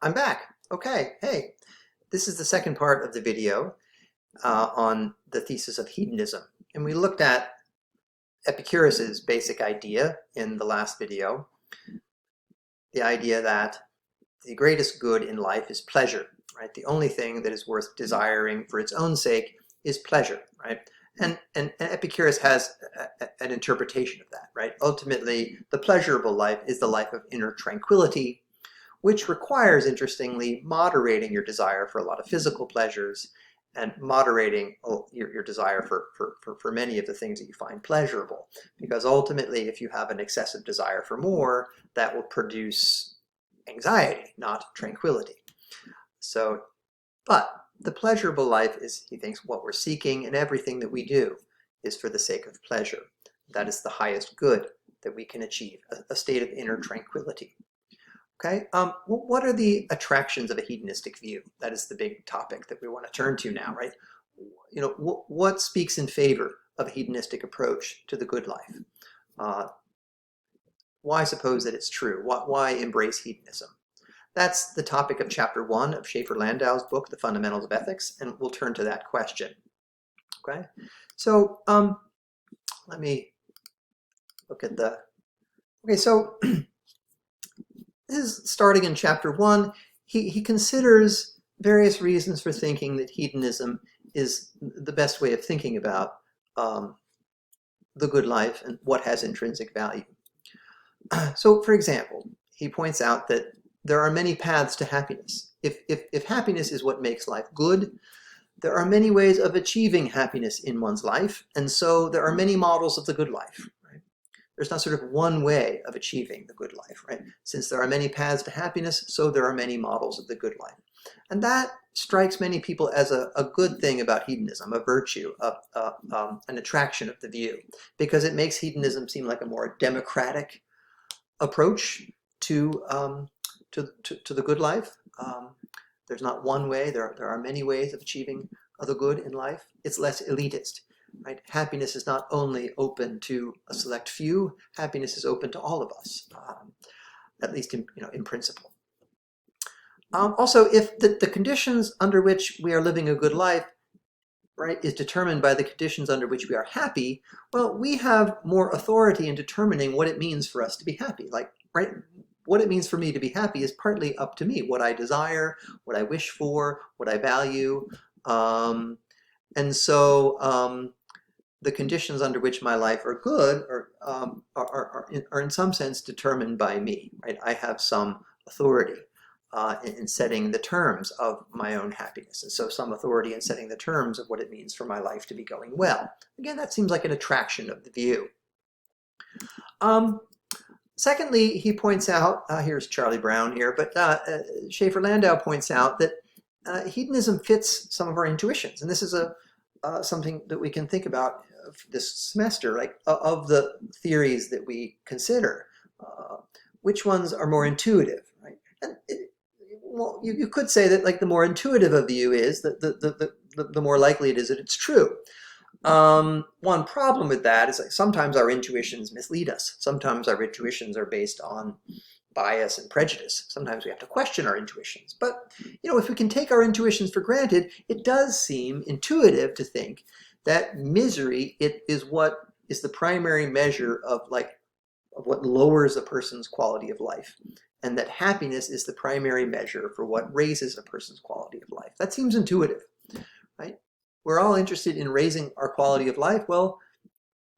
I'm back. Okay, hey, this is the second part of the video on the thesis of hedonism. And we looked at Epicurus's basic idea in the last video, the idea that the greatest good in life is pleasure, right? The only thing that is worth desiring for its own sake is pleasure, right? And Epicurus has an interpretation of that, right? Ultimately, the pleasurable life is the life of inner tranquility, which requires, interestingly, moderating your desire for a lot of physical pleasures and moderating your desire for many of the things that you find pleasurable. Because ultimately, if you have an excessive desire for more, that will produce anxiety, not tranquility. So, but the pleasurable life is, he thinks, what we're seeking, and everything that we do is for the sake of pleasure. That is the highest good that we can achieve, a state of inner tranquility. Okay, what are the attractions of a hedonistic view? That is the big topic that we want to turn to now, right? You know, what speaks in favor of a hedonistic approach to the good life? Why suppose that it's true? Why embrace hedonism? That's the topic of chapter 1 of Shafer-Landau's book, The Fundamentals of Ethics, and we'll turn to that question. Okay, so let me look at the, okay, so this is starting in chapter 1. He considers various reasons for thinking that hedonism is the best way of thinking about the good life and what has intrinsic value. So, for example, he points out that there are many paths to happiness. If happiness is what makes life good, there are many ways of achieving happiness in one's life, and so there are many models of the good life. There's not sort of one way of achieving the good life, right? Since there are many paths to happiness, so there are many models of the good life. And that strikes many people as a good thing about hedonism, a virtue, an attraction of the view, because it makes hedonism seem like a more democratic approach to the good life. There's not one way, there are many ways of achieving the good in life. It's less elitist. Right? Happiness is not only open to a select few, happiness is open to all of us, at least in principle. Also, if the conditions under which we are living a good life, right, is determined by the conditions under which we are happy, well, we have more authority in determining what it means for us to be happy. Like, right, what it means for me to be happy is partly up to me, what I desire, what I wish for, what I value. And so the conditions under which my life are good are in some sense determined by me, right? I have some authority in setting the terms of my own happiness, and so some authority in setting the terms of what it means for my life to be going well. Again, that seems like an attraction of the view. Secondly, he points out, here's Charlie Brown here, but Shafer-Landau points out that hedonism fits some of our intuitions, and this is something that we can think about this semester, like of the theories that we consider, which ones are more intuitive, right? And well, you could say that like the more intuitive a view is, the more likely it is that it's true. One problem with that is like sometimes our intuitions mislead us. Sometimes our intuitions are based on bias and prejudice. Sometimes we have to question our intuitions. But, if we can take our intuitions for granted, it does seem intuitive to think that misery is what is the primary measure of what lowers a person's quality of life, and that happiness is the primary measure for what raises a person's quality of life. That seems intuitive, right? We're all interested in raising our quality of life. Well,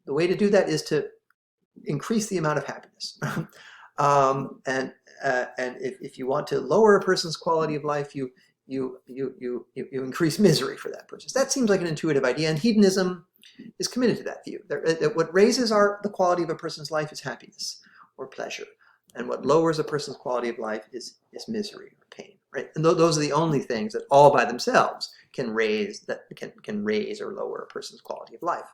the way to do that is to increase the amount of happiness. And if you want to lower a person's quality of life, you increase misery for that person. That seems like an intuitive idea, and hedonism is committed to that view. What raises the quality of a person's life is happiness or pleasure, and what lowers a person's quality of life is misery or pain. Right? And those are the only things that all by themselves can raise or lower a person's quality of life.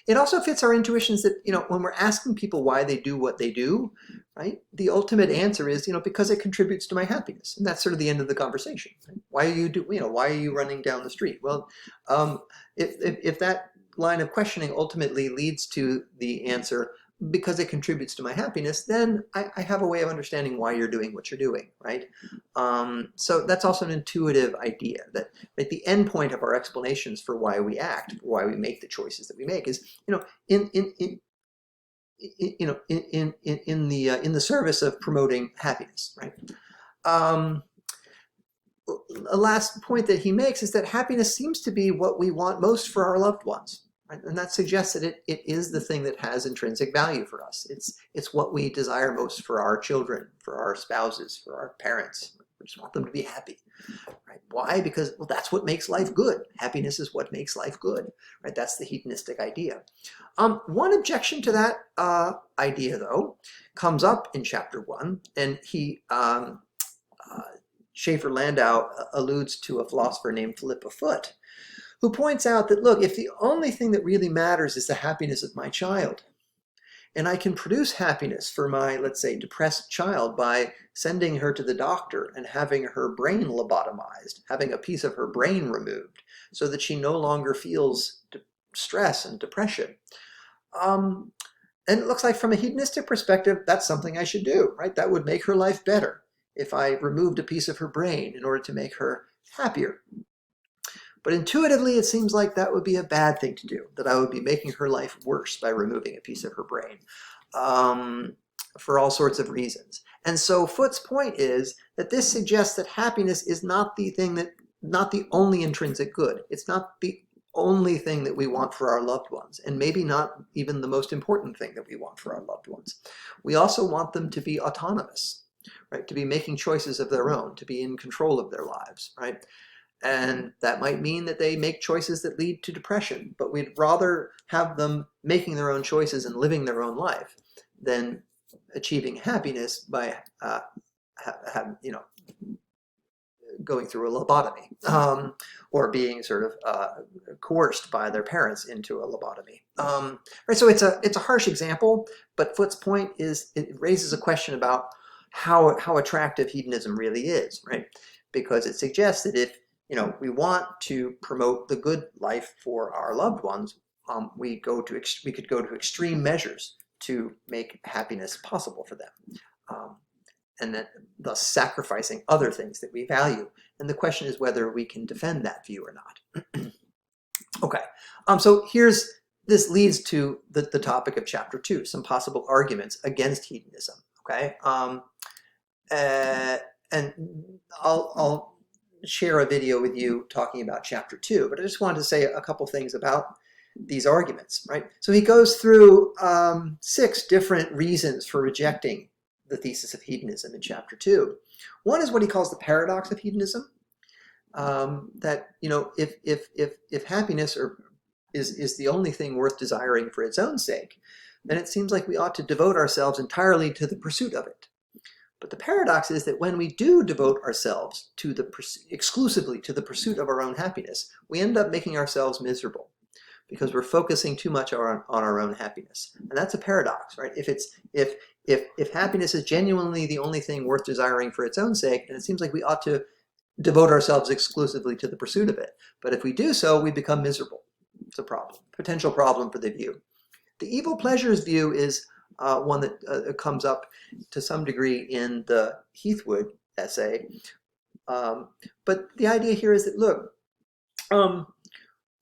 It also fits our intuitions that, when we're asking people why they do what they do, right, the ultimate answer is, because it contributes to my happiness. And that's sort of the end of the conversation. Right? Why are you running down the street? Well, if that line of questioning ultimately leads to the answer, because it contributes to my happiness, then I have a way of understanding why you're doing what you're doing, right? So that's also an intuitive idea that the end point of our explanations for why we act, why we make the choices that we make, is in the service of promoting happiness, right? A last point that he makes is that happiness seems to be what we want most for our loved ones. And that suggests that it is the thing that has intrinsic value for us. It's what we desire most for our children, for our spouses, for our parents. We just want them to be happy. Right? Why? Because, well, that's what makes life good. Happiness is what makes life good. Right? That's the hedonistic idea. One objection to that idea, though, comes up in chapter 1, and Shafer-Landau alludes to a philosopher named Philippa Foot, who points out that, look, if the only thing that really matters is the happiness of my child, and I can produce happiness for my, let's say, depressed child by sending her to the doctor and having her brain lobotomized, having a piece of her brain removed so that she no longer feels stress and depression. And it looks like from a hedonistic perspective, that's something I should do, right? That would make her life better if I removed a piece of her brain in order to make her happier. But intuitively, it seems like that would be a bad thing to do, that I would be making her life worse by removing a piece of her brain for all sorts of reasons. And so Foot's point is that this suggests that happiness is not the only intrinsic good. It's not the only thing that we want for our loved ones, and maybe not even the most important thing that we want for our loved ones. We also want them to be autonomous, right? To be making choices of their own, to be in control of their lives, right? And that might mean that they make choices that lead to depression, but we'd rather have them making their own choices and living their own life than achieving happiness by going through a lobotomy or being sort of coerced by their parents into a lobotomy. Right, so it's a harsh example, but Foot's point is it raises a question about how attractive hedonism really is, right? Because it suggests that if we want to promote the good life for our loved ones, we could go to extreme measures to make happiness possible for them, and then thus sacrificing other things that we value. And the question is whether we can defend that view or not. Okay, so this leads to the topic of chapter 2, some possible arguments against hedonism. Okay, and I'll share a video with you talking about chapter 2, but I just wanted to say a couple things about these arguments, right? So he goes through 6 different reasons for rejecting the thesis of hedonism in chapter 2. One is what he calls the paradox of hedonism, that if happiness is the only thing worth desiring for its own sake, then it seems like we ought to devote ourselves entirely to the pursuit of it. But the paradox is that when we do devote ourselves exclusively to the pursuit of our own happiness, we end up making ourselves miserable because we're focusing too much on our own happiness. And that's a paradox, right? If happiness is genuinely the only thing worth desiring for its own sake, then it seems like we ought to devote ourselves exclusively to the pursuit of it. But if we do so, we become miserable. It's a problem, potential problem for the view. The evil pleasures view is one that comes up to some degree in the Heathwood essay. But the idea here is that, look,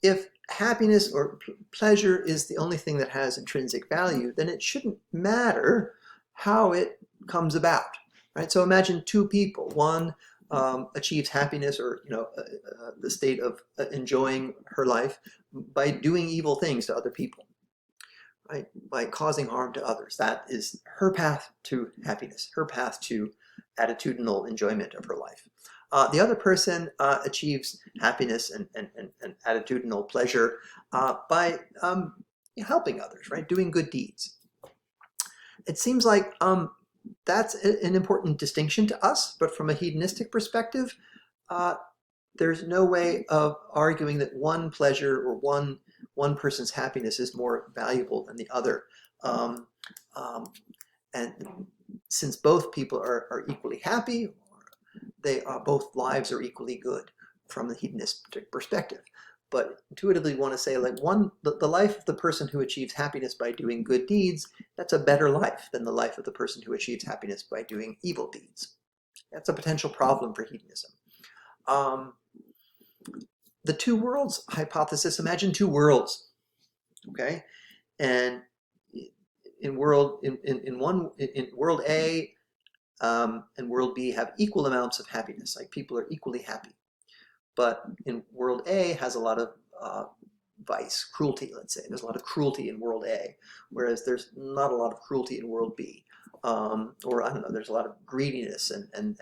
if happiness or pleasure is the only thing that has intrinsic value, then it shouldn't matter how it comes about, right? So imagine 2 people. One achieves happiness or the state of enjoying her life by doing evil things to other people. Right? By causing harm to others. That is her path to happiness, her path to attitudinal enjoyment of her life. The other person achieves happiness and attitudinal pleasure by helping others, right? Doing good deeds. It seems like that's an important distinction to us, but from a hedonistic perspective, there's no way of arguing that one pleasure or one person's happiness is more valuable than the other. And since both people are equally happy, both lives are equally good from the hedonistic perspective. but intuitively want to say, like, the life of the person who achieves happiness by doing good deeds, that's a better life than the life of the person who achieves happiness by doing evil deeds. That's a potential problem for hedonism. The two worlds hypothesis, imagine two worlds, okay? And in world A and world B have equal amounts of happiness, like people are equally happy. But in world A has a lot of vice, cruelty, let's say. There's a lot of cruelty in world A, whereas there's not a lot of cruelty in world B. Or I don't know, there's a lot of greediness and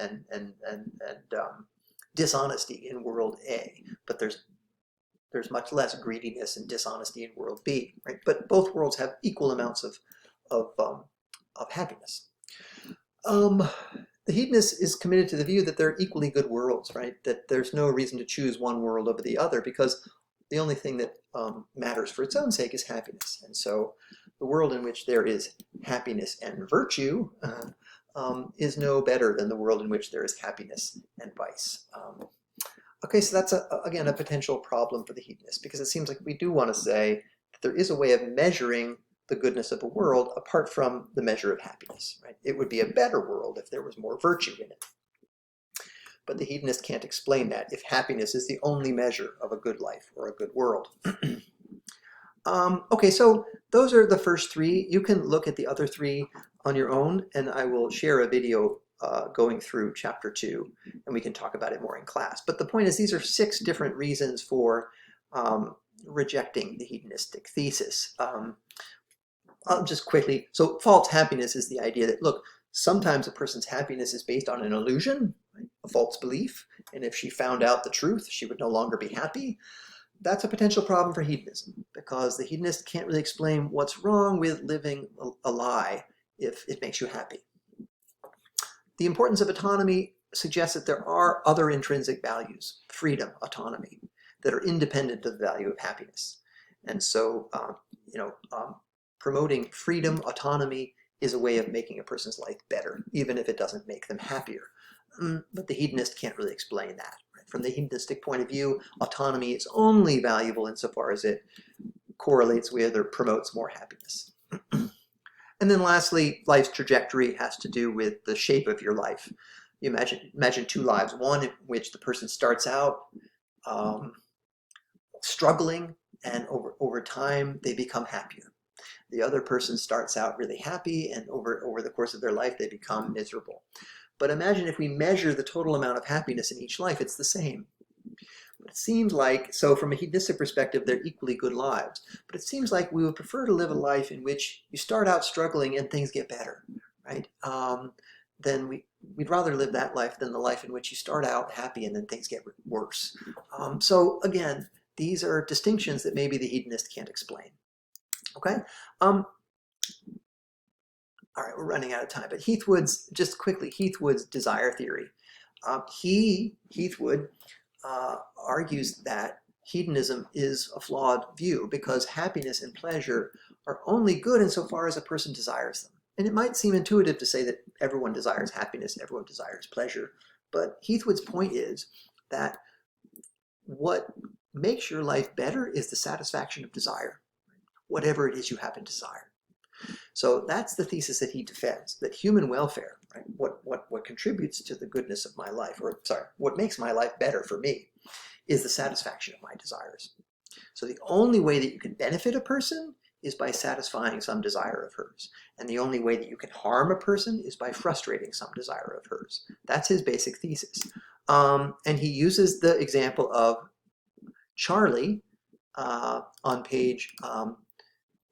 dishonesty in world A, but there's much less greediness and dishonesty in world B, right? But both worlds have equal amounts of happiness. The hedonist is committed to the view that they're equally good worlds, right? That there's no reason to choose one world over the other, because the only thing that matters for its own sake is happiness. And so the world in which there is happiness and virtue is no better than the world in which there is happiness and vice. Okay, so that's, again, a potential problem for the hedonist, because it seems like we do want to say that there is a way of measuring the goodness of a world apart from the measure of happiness, right? It would be a better world if there was more virtue in it. But the hedonist can't explain that if happiness is the only measure of a good life or a good world. Okay, so those are the first three. You can look at the other three on your own, and I will share a video going through chapter 2, and we can talk about it more in class. But the point is, these are 6 different reasons for rejecting the hedonistic thesis. I'll just quickly, so false happiness is the idea that, look, sometimes a person's happiness is based on an illusion, right? A false belief, and if she found out the truth, she would no longer be happy. That's a potential problem for hedonism, because the hedonist can't really explain what's wrong with living a lie if it makes you happy. The importance of autonomy suggests that there are other intrinsic values, freedom, autonomy, that are independent of the value of happiness. And so, promoting freedom, autonomy, is a way of making a person's life better, even if it doesn't make them happier. But the hedonist can't really explain that. Right? From the hedonistic point of view, autonomy is only valuable insofar as it correlates with or promotes more happiness. And then lastly, life's trajectory has to do with the shape of your life. You imagine 2 lives, one in which the person starts out struggling, and over time they become happier. The other person starts out really happy, and over the course of their life they become miserable. But imagine if we measure the total amount of happiness in each life, it's the same. But it seems like, so from a hedonistic perspective, they're equally good lives. But it seems like we would prefer to live a life in which you start out struggling and things get better, right? Then we'd rather live that life than the life in which you start out happy and then things get worse. So again, these are distinctions that maybe the hedonist can't explain. Okay? All right, we're running out of time, but Heathwood's, just quickly, Heathwood's desire theory. Heathwood, argues that hedonism is a flawed view because happiness and pleasure are only good insofar as a person desires them. And it might seem intuitive to say that everyone desires happiness, everyone desires pleasure, but Heathwood's point is that what makes your life better is the satisfaction of desire, whatever it is you have in desire. So that's the thesis that he defends, that human welfare, right, what contributes to the goodness of my life, or sorry, what makes my life better for me, is the satisfaction of my desires. So the only way that you can benefit a person is by satisfying some desire of hers. And the only way that you can harm a person is by frustrating some desire of hers. That's his basic thesis. And he uses the example of Charlie on page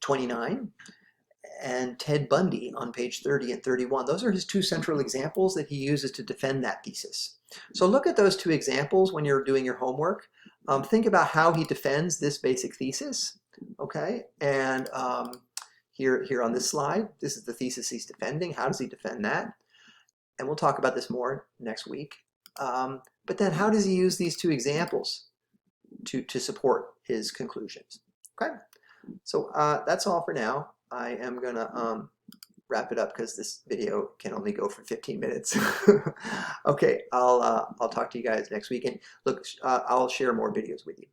29, and Ted Bundy on page 30 and 31. Those are his 2 central examples that he uses to defend that thesis. So look at those 2 examples when you're doing your homework. Think about how he defends this basic thesis, okay? And here on this slide, this is the thesis he's defending. How does he defend that? And we'll talk about this more next week. But then how does he use these 2 examples to support his conclusions? Okay, so that's all for now. I am gonna wrap it up because this video can only go for 15 minutes. Okay, I'll talk to you guys next week, and look, I'll share more videos with you.